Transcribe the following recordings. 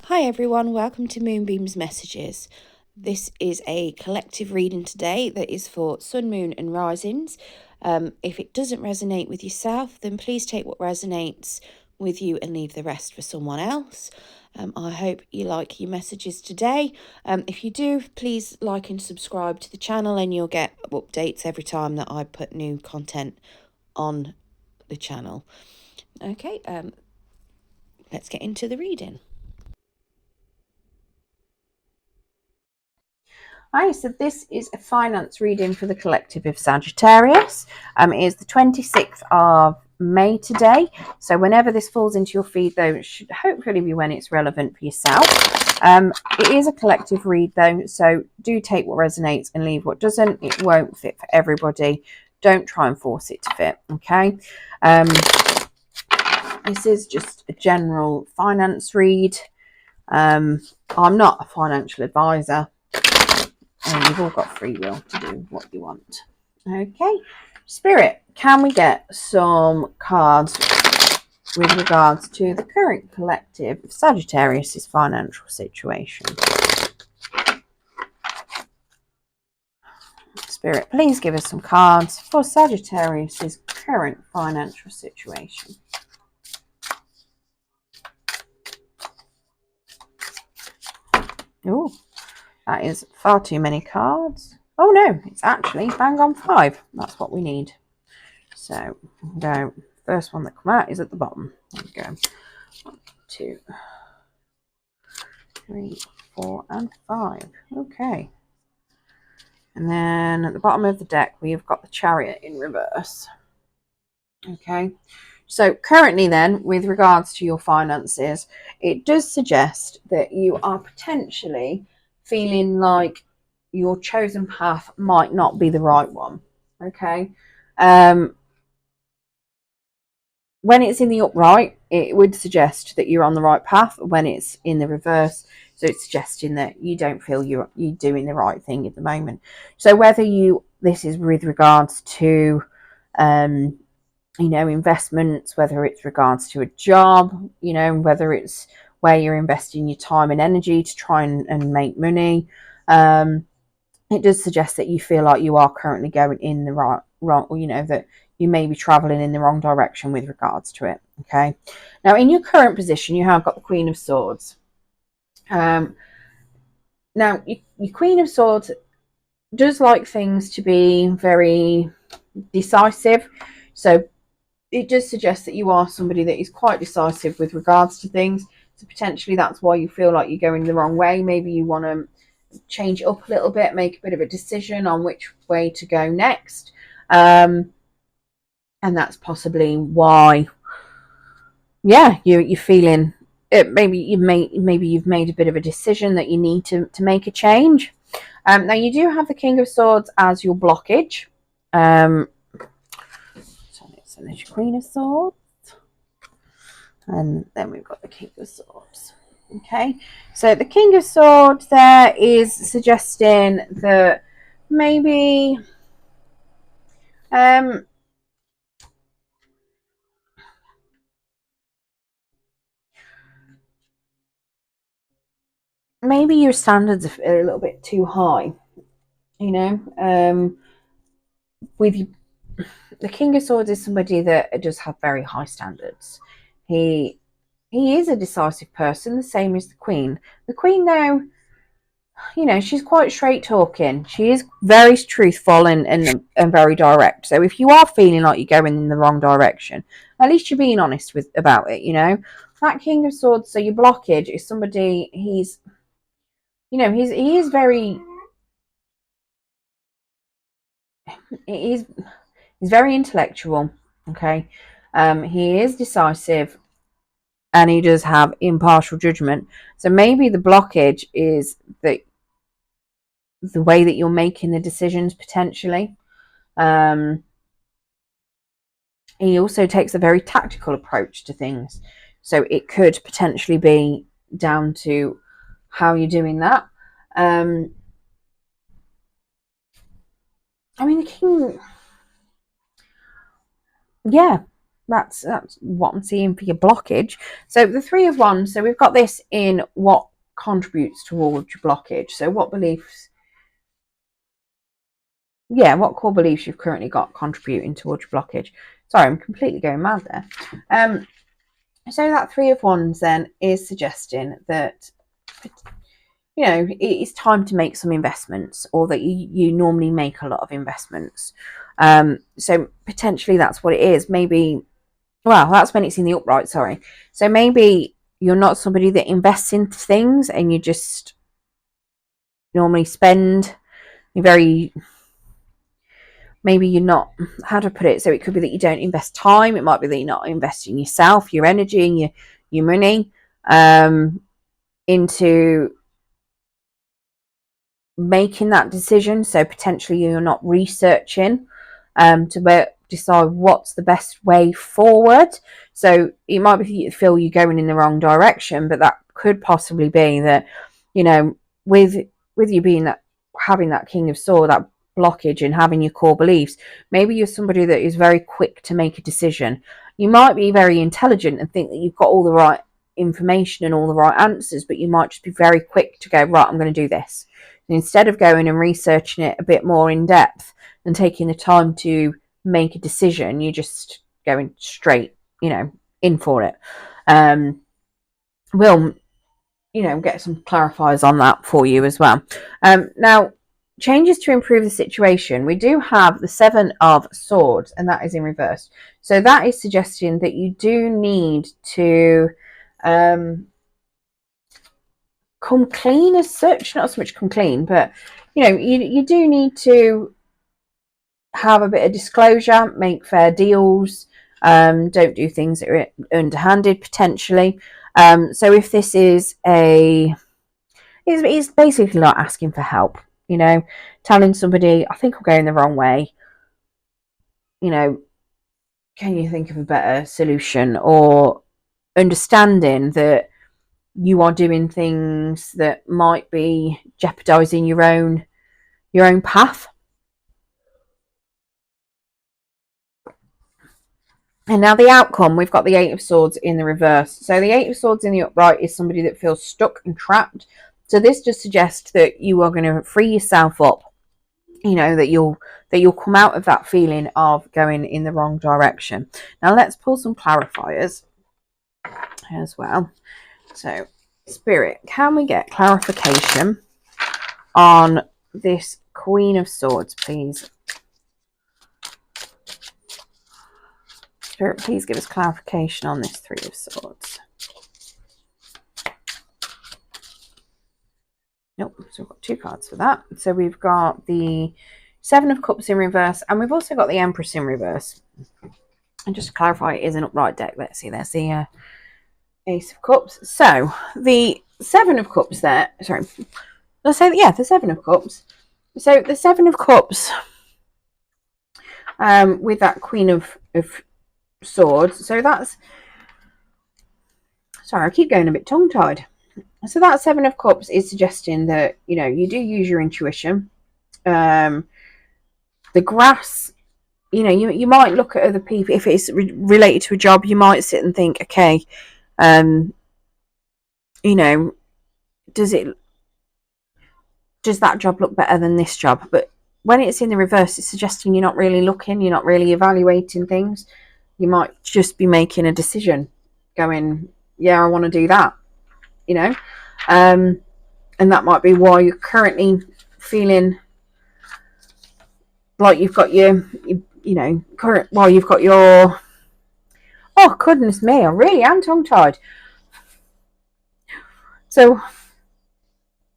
Hi everyone, welcome to Moonbeam's Messages. This is a collective reading today that is for Sun, Moon and Risings. If it doesn't resonate with yourself, then please take what resonates with you and leave the rest for someone else. I hope you like your messages today. If you do, please like and subscribe to the channel and you'll get updates every time that I put new content on the channel. Okay, let's get into the reading. Hi, so this is a finance reading for the collective of Sagittarius. It is the 26th of May today. So whenever this falls into your feed, though, it should hopefully be when it's relevant for yourself. It is a collective read, though, so do take what resonates and leave what doesn't. It won't fit for everybody. Don't try and force it to fit, okay? This is just a general finance read. I'm not a financial advisor. And you've all got free will to do what you want. Okay, Spirit, can we get some cards with regards to the current collective of Sagittarius' financial situation? Spirit, please give us some cards for Sagittarius' current financial situation. Oh, that is far too many cards. Oh no, it's actually bang on 5. That's what we need. So, go. First one that come out is at the bottom. There we go. 1, 2, 3, 4, and 5. Okay. And then at the bottom of the deck, we've got the Chariot in reverse. Okay. So currently then, with regards to your finances, it does suggest that you are potentially feeling like your chosen path might not be the right one. Okay. When it's in the upright, it would suggest that you're on the right path. When it's in the reverse, so it's suggesting that you don't feel you're doing the right thing at the moment. So whether this is with regards to investments, whether it's regards to a job, whether it's where you're investing your time and energy to try and make money, it does suggest that you feel like you are currently going in the wrong, that you may be traveling in the wrong direction with regards to it. Okay. Now, in your current position, you have got the Queen of Swords. Now, your Queen of Swords does like things to be very decisive. So it does suggest that you are somebody that is quite decisive with regards to things. So potentially that's why you feel like you're going the wrong way. Maybe you want to change it up a little bit, make a bit of a decision on which way to go next. And that's possibly why, you're feeling it. Maybe you've made a bit of a decision that you need to make a change. Now you do have the King of Swords as your blockage. So there's your Queen of Swords, and then we've got the King of Swords. Okay, so the King of Swords there is suggesting that maybe maybe your standards are a little bit too high, with you. The King of Swords is somebody that does have very high standards. He is a decisive person, the same as the Queen. The Queen, though, she's quite straight talking. She is very truthful and very direct. So if you are feeling like you're going in the wrong direction, at least you're being honest about it. That King of Swords. So your blockage is somebody. He's very. He's very intellectual. Okay, he is decisive, and he does have impartial judgment. So maybe the blockage is that the way that you're making the decisions potentially. He also takes a very tactical approach to things, so it could potentially be down to how you're doing that. The King, yeah, that's what I'm seeing for your blockage. So the Three of Wands, so we've got this in what contributes towards your blockage. So what beliefs, what core beliefs you've currently got contributing towards your blockage. Sorry, I'm completely going mad there. So that Three of Wands then is suggesting that, you know, it's time to make some investments, or that you normally make a lot of investments. So potentially that's what it is. Maybe, well, that's when it's in the upright, sorry. So maybe you're not somebody that invests into things, and you just normally spend. Maybe you're not, how to put it, so it could be that you don't invest time, it might be that you're not investing yourself, your energy and your money into making that decision. So potentially you're not researching to decide what's the best way forward. So it might be you feel you're going in the wrong direction, but that could possibly be that, you know, with you being that, having that King of Swords, that blockage, and having your core beliefs, maybe you're somebody that is very quick to make a decision. You might be very intelligent and think that you've got all the right information and all the right answers, but you might just be very quick to go, right, I'm going to do this. And instead of going and researching it a bit more in depth and taking the time to make a decision, you're just going straight, you know, in for it. We'll, you know, get some clarifiers on that for you as well. Now, changes to improve the situation. We do have the Seven of Swords, and that is in reverse. So that is suggesting that you do need to come clean as such. Not so much come clean, but, you know, you do need to have a bit of disclosure, make fair deals, don't do things that are underhanded potentially. So if this is it's basically like asking for help, you know, telling somebody, I think I'm going the wrong way, you know, can you think of a better solution, or understanding that you are doing things that might be jeopardizing your own path. And now the outcome, we've got the Eight of Swords in the reverse. So the Eight of Swords in the upright is somebody that feels stuck and trapped. So this just suggests that you are going to free yourself up, you know, that you'll come out of that feeling of going in the wrong direction. Now let's pull some clarifiers as well. So Spirit, can we get clarification on this Queen of Swords, please? Spirit, please give us clarification on this Three of Swords. Nope, so we've got two cards for that. So we've got the Seven of Cups in reverse, and we've also got the Empress in reverse. And just to clarify, it is an upright deck. Let's see, there's the Ace of Cups. So the Seven of Cups there, sorry, let's say, yeah, the Seven of Cups. So the Seven of Cups with that Queen of Swords. So that's, sorry, I keep going a bit tongue-tied. So that Seven of Cups is suggesting that, you know, you do use your intuition. The grass, you know, you might look at other people. If it's related to a job, you might sit and think, okay, you know, does that job look better than this job? But when it's in the reverse, it's suggesting you're not really looking, you're not really evaluating things. You might just be making a decision, going, yeah, I want to do that, you know. And that might be why you're currently feeling like you've got your you know, while you've got your, oh goodness me, I really am tongue-tied. So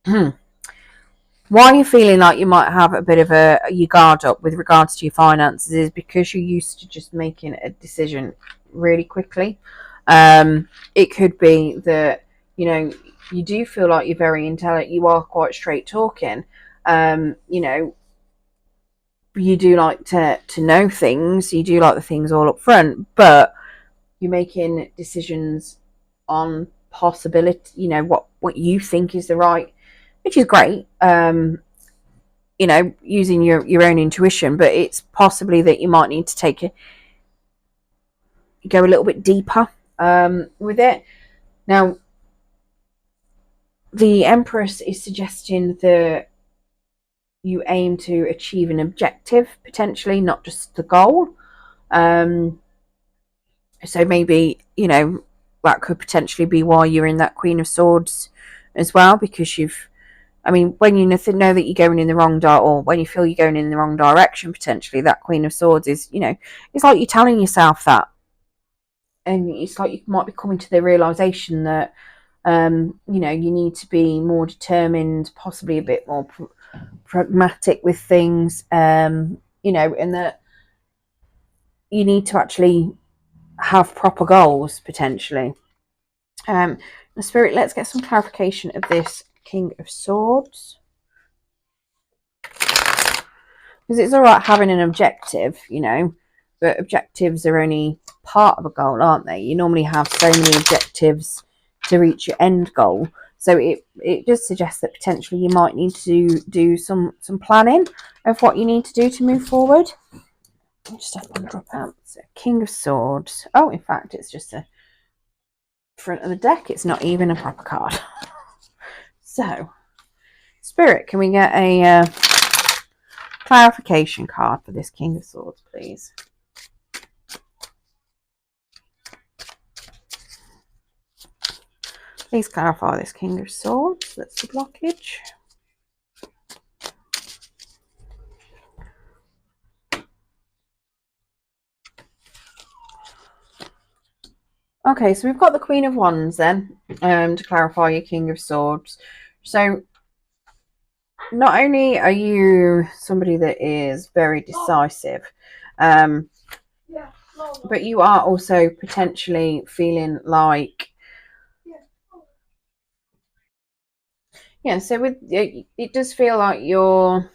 why you're feeling like you might have a bit of your guard up with regards to your finances is because you're used to just making a decision really quickly. It could be that, you know, you do feel like you're very intelligent, you are quite straight talking, you know, you do like to know things, you do like the things all up front, but you're making decisions on possibility, you know, what you think is the right, which is great, you know, using your own intuition, but it's possibly that you might need to take go a little bit deeper with it. Now, the Empress is suggesting that you aim to achieve an objective, potentially, not just the goal. So maybe, you know, that could potentially be why you're in that Queen of Swords as well, because when you know that you're going in the wrong or when you feel you're going in the wrong direction, potentially, that Queen of Swords is, you know, it's like you're telling yourself that. And it's like you might be coming to the realization that, you know, you need to be more determined, possibly a bit more pragmatic with things, you know, and that you need to actually have proper goals, potentially. The Spirit, let's get some clarification of this King of Swords. Because it's all right having an objective, you know, but objectives are only part of a goal, aren't they? You normally have so many objectives to reach your end goal. So it does suggest that potentially you might need to do some planning of what you need to do to move forward. I'll just have one drop out. So King of Swords. Oh, in fact, it's just a front of the deck. It's not even a proper card. So, Spirit, can we get a clarification card for this King of Swords, please? Please clarify this King of Swords. That's the blockage. Okay, so we've got the Queen of Wands then, to clarify your King of Swords. So, not only are you somebody that is very decisive, but you are also potentially feeling like, yeah, so with it does feel like you're,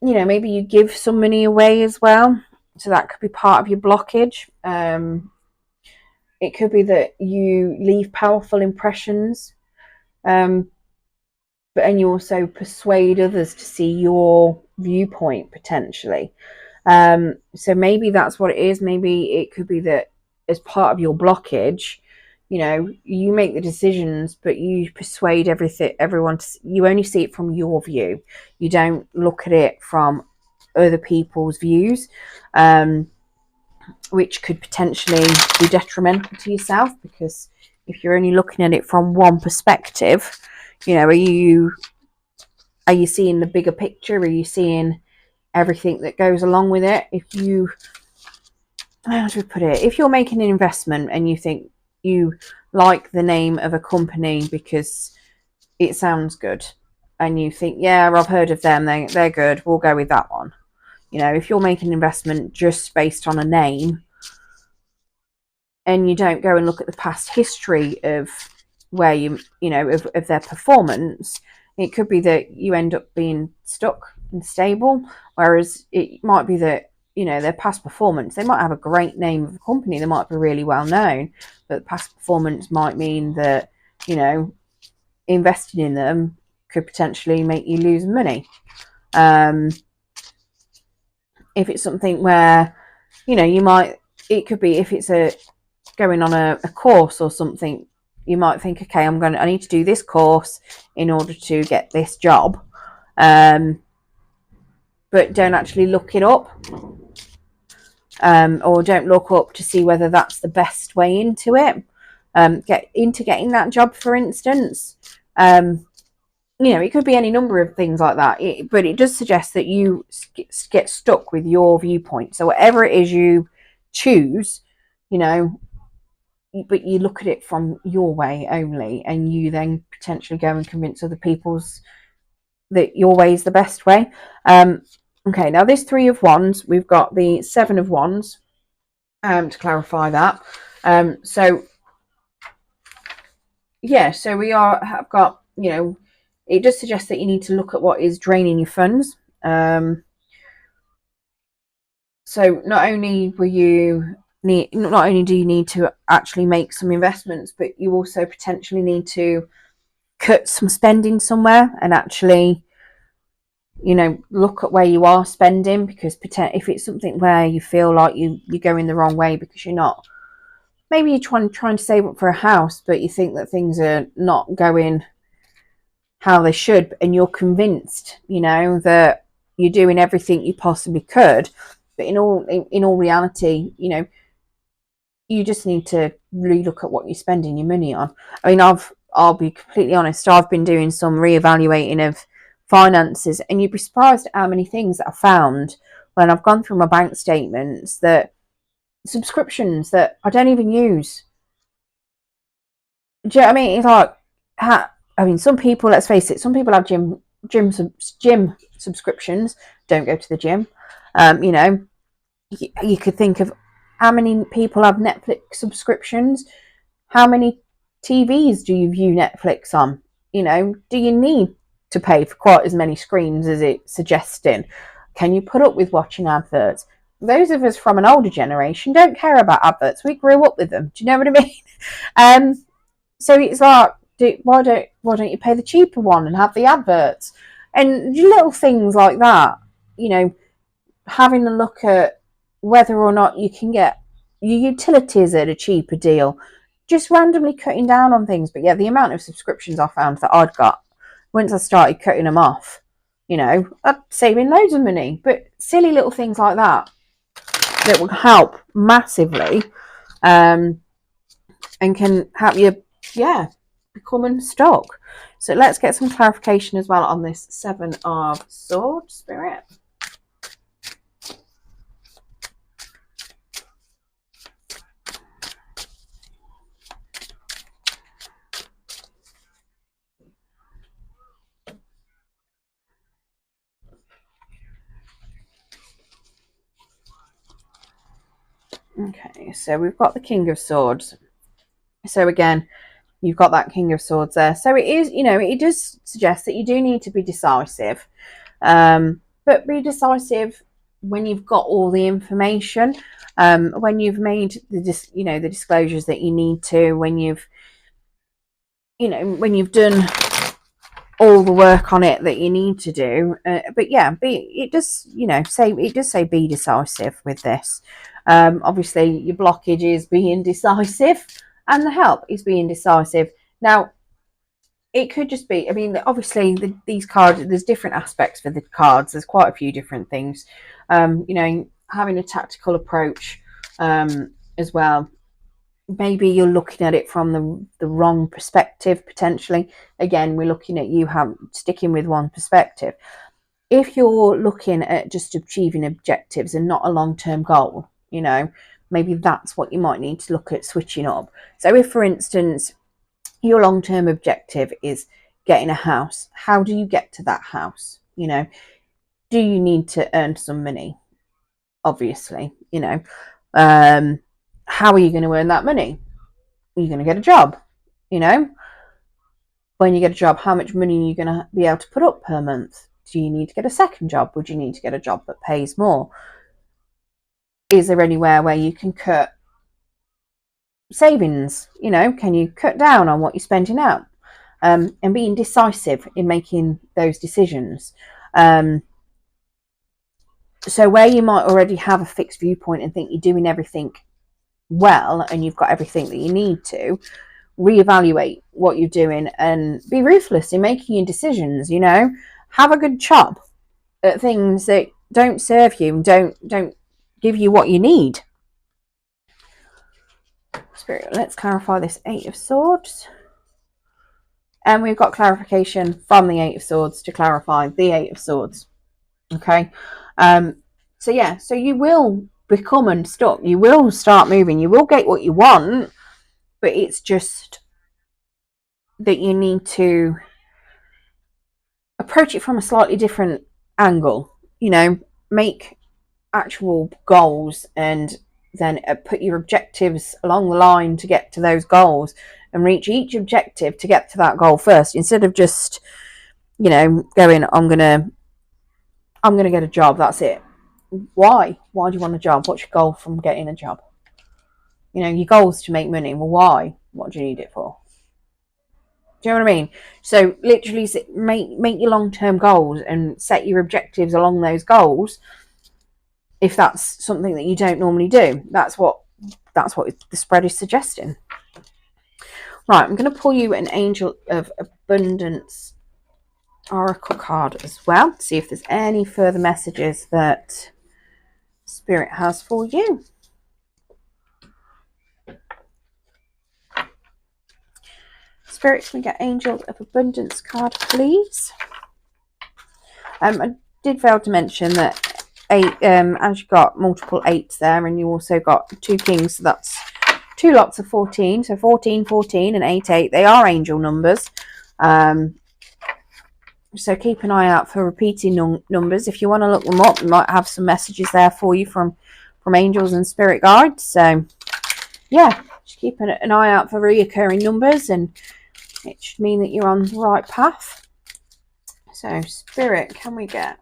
you know, maybe you give some money away as well. So that could be part of your blockage. It could be that you leave powerful impressions, and you also persuade others to see your viewpoint, potentially. So maybe that's what it is. Maybe it could be that as part of your blockage, you know, you make the decisions, but you persuade everyone you only see it from your view. You don't look at it from other people's views, which could potentially be detrimental to yourself, because if you're only looking at it from one perspective, you know, are you seeing the bigger picture? Are you seeing everything that goes along with it? How do we put it? If you're making an investment and you think you like the name of a company because it sounds good, and you think, yeah, I've heard of them, they're good, we'll go with that one. You know, if you're making an investment just based on a name, and you don't go and look at the past history of where you know, of their performance, it could be that you end up being stuck and stable. Whereas it might be that, you know, their past performance, they might have a great name of a company, they might be really well known, but past performance might mean that, you know, investing in them could potentially make you lose money. If it's something where, you know, it could be, if it's going on a course or something, you might think, okay, I need to do this course in order to get this job, but don't actually look it up, or don't look up to see whether that's the best way into it, getting that job, for instance. You know, it could be any number of things like that, but it does suggest that you get stuck with your viewpoint. So whatever it is you choose, you know, but you look at it from your way only, and you then potentially go and convince other people's that your way is the best way. Okay, now this Three of Wands, we've got the Seven of Wands, to clarify that. So yeah, so have got, you know, it does suggest that you need to look at what is draining your funds. So not only do you need to actually make some investments, but you also potentially need to cut some spending somewhere and actually You know, look at where you are spending, because if it's something where you feel like you're going the wrong way because you're not, maybe you're trying to save up for a house, but you think that things are not going how they should, and you're convinced, you know, that you're doing everything you possibly could, but in all reality, you know, you just need to relook at what you're spending your money on. I mean, I'll be completely honest, I've been doing some reevaluating of finances, and you'd be surprised at how many things that I found when I've gone through my bank statements, that subscriptions that I don't even use. Do you know what I mean? It's like, I mean, some people, let's face it, some people have gym subscriptions, don't go to the gym. You know, you could think of how many people have Netflix subscriptions. How many TVs do you view Netflix on? You know, do you need to pay for quite as many screens as it's suggesting? Can you put up with watching adverts? Those of us from an older generation don't care about adverts. We grew up with them. Do you know what I mean? So it's like, why don't you pay the cheaper one and have the adverts? And little things like that, you know, having a look at whether or not you can get your utilities at a cheaper deal, just randomly cutting down on things. But yeah, the amount of subscriptions I found that I'd got, once I started cutting them off, you know, I'm saving loads of money. But silly little things like that will help massively, and can help you, yeah, become unstuck. So let's get some clarification as well on this Seven of Swords, Spirit. Okay, so we've got the King of Swords. So again, you've got that King of Swords there. So it is, you know, it does suggest that you do need to be decisive. But be decisive when you've got all the information, when you've made the disclosures that you need to, when you've done all the work on it that you need to do. But yeah, it does say be decisive with this. Obviously, your blockage is being decisive, and the help is being decisive. Now, it could just be, I mean, obviously these cards, there's different aspects for the cards. There's quite a few different things. You know, having a tactical approach as well. Maybe you're looking at it from the wrong perspective, potentially. Again, we're looking at you sticking with one perspective. If you're looking at just achieving objectives and not a long-term goal, you know, maybe that's what you might need to look at switching up. So if, for instance, your long-term objective is getting a house, how do you get to that house? You know, do you need to earn some money? Obviously, you know. How are you going to earn that money? Are you going to get a job? You know, when you get a job, how much money are you going to be able to put up per month? Do you need to get a second job? Would you need to get a job that pays more? Is there anywhere where you can cut savings? You know, can you cut down on what you're spending out? And being decisive in making those decisions. So where you might already have a fixed viewpoint and think you're doing everything well and you've got everything that you need to, reevaluate what you're doing and be ruthless in making your decisions. You know, have a good chop at things that don't serve you and don't give you what you need. Spirit, let's clarify this Eight of Swords. And we've got clarification from the Eight of Swords to clarify the Eight of Swords. Okay. So yeah, so you will become unstuck. You will start moving. You will get what you want, but it's just that you need to approach it from a slightly different angle. You know, make actual goals and then put your objectives along the line to get to those goals and reach each objective to get to that goal first, instead of just, you know, going, I'm gonna get a job, that's it. Why do you want a job? What's your goal from getting a job? You know, your goal is to make money. Well, why? What do you need it for? Do you know what I mean? So literally make your long-term goals and set your objectives along those goals. If that's something that you don't normally do, that's what the spread is suggesting. Right, I'm going to pull you an Angel of Abundance Oracle card as well, see if there's any further messages that Spirit has for you. Spirit, can we get Angel of Abundance card, please? I did fail to mention that as you got multiple 8s there, and you also got 2 kings, so that's 2 lots of 14. So 14, 14 and 8, 8. They are angel numbers. So keep an eye out for repeating numbers. If you want to look them up, we might have some messages there for you from angels and spirit guides. So yeah, just keep an eye out for reoccurring numbers, and it should mean that you're on the right path. So Spirit, can we get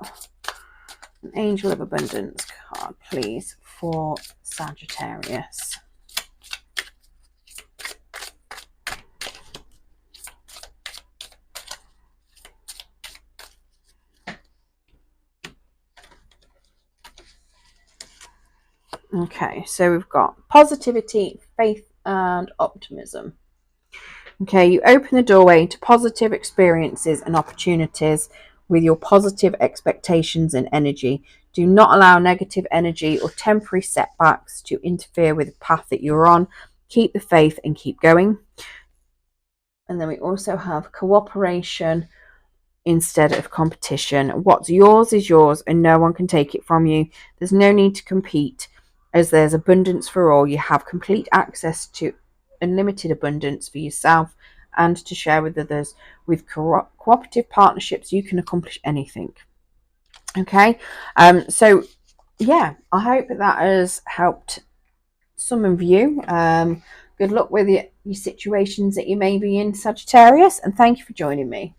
an Angel of Abundance card, please, for Sagittarius? Okay, so we've got positivity, faith, and optimism. Okay, you open the doorway to positive experiences and opportunities with your positive expectations and energy. Do not allow negative energy or temporary setbacks to interfere with the path that you're on. Keep the faith and keep going. And then we also have cooperation instead of competition. What's yours is yours, and no one can take it from you. There's no need to compete, as there's abundance for all. You have complete access to unlimited abundance for yourself and to share with others. With cooperative partnerships, you can accomplish anything. Okay, so yeah, I hope that has helped some of you. Good luck with your situations that you may be in, Sagittarius, and thank you for joining me.